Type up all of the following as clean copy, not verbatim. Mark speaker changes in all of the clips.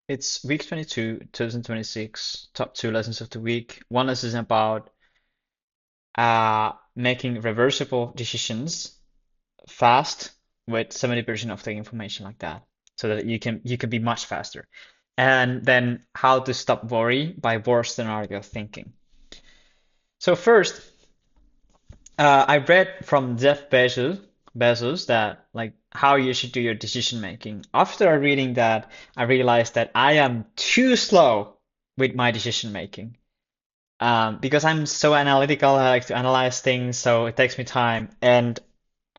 Speaker 1: It's week 22, 2026, top two lessons of the week. One lesson is about making reversible decisions fast with 70% of the information like that, so that you can be much faster. And then how to stop worry by worst scenario thinking. So first, I read from Jeff Bezos that like how you should do your decision making. After reading that, I realized that I am too slow with my decision making. Because I'm so analytical, I like to analyze things, so it takes me time. And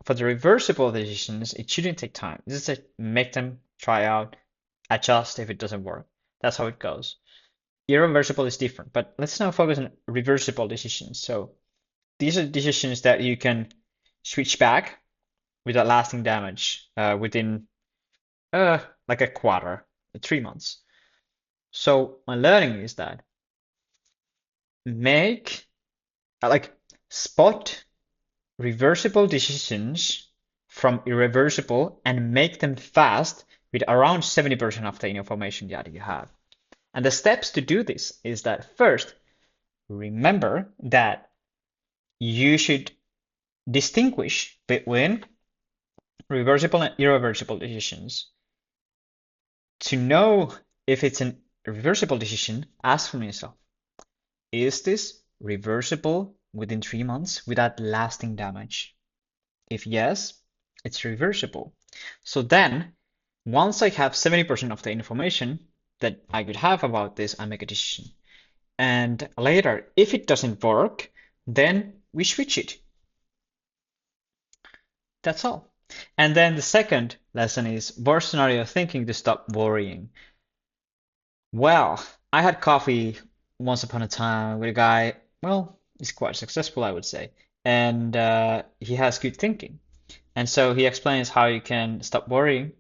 Speaker 1: for the reversible decisions, it shouldn't take time. Just make them, try out, adjust if it doesn't work. That's how it goes. Irreversible is different, but let's now focus on reversible decisions. So these are decisions that you can switch back without lasting damage within uh, like a quarter, 3 months. So my learning is that make like spot reversible decisions from irreversible and make them fast with around 70% of the information that you have. And the steps to do this is that first, remember that you should distinguish between reversible and irreversible decisions. To know if it's a reversible decision, ask from yourself, is this reversible within 3 months without lasting damage? If yes, it's reversible. So then, once I have 70% of the information that I could have about this, I make a decision. And later, if it doesn't work, then we switch it. That's all. And then the second lesson is worst scenario thinking to stop worrying. Well, I had coffee once upon a time with a guy, well, he's quite successful, I would say, and he has good thinking. And so he explains how you can stop worrying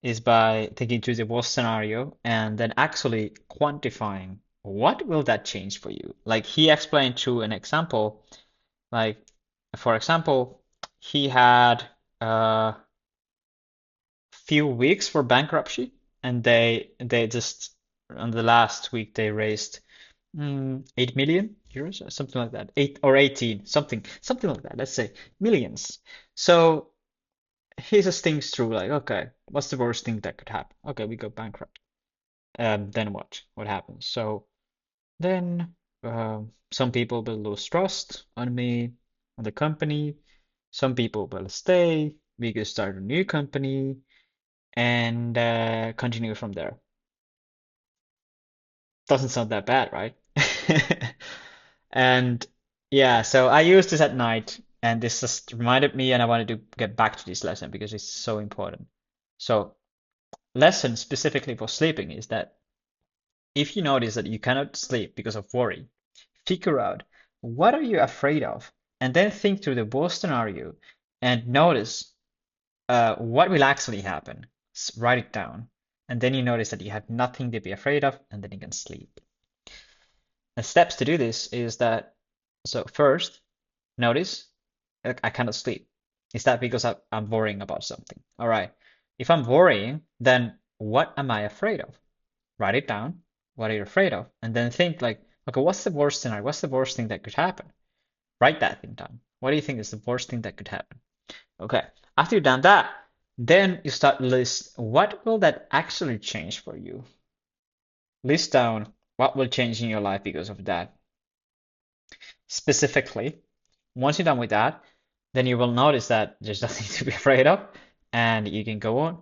Speaker 1: is by thinking through the worst scenario and then actually quantifying what will that change for you. Like he explained through an example, like for example, he had a few weeks for bankruptcy, and they just on the last week they raised 8 million euros or something like that, 8 or 18, something like that. Let's say millions. So he just thinks through like, okay, what's the worst thing that could happen? Okay, we go bankrupt. Then what? What happens? So then some people will lose trust on me, on the company. Some people will stay. We could start a new company and continue from there. Doesn't sound that bad, right? And yeah, so I used this at night, and this just reminded me, and I wanted to get back to this lesson because it's so important. So, lesson specifically for sleeping is that if you notice that you cannot sleep because of worry, figure out what are you afraid of, and then think through the worst scenario and notice what will actually happen. Write it down, and then you notice that you have nothing to be afraid of, and then you can sleep. And steps to do this is that so first, notice I cannot sleep. Is that because I'm worrying about something? All right. If I'm worrying, then what am I afraid of? Write it down. What are you afraid of? And then think like, okay, what's the worst scenario? What's the worst thing that could happen? Write that thing down. What do you think is the worst thing that could happen? Okay. After you've done that, then you start list what will that actually change for you? List down what will change in your life because of that. Specifically, once you're done with that, then you will notice that there's nothing to be afraid of and you can go on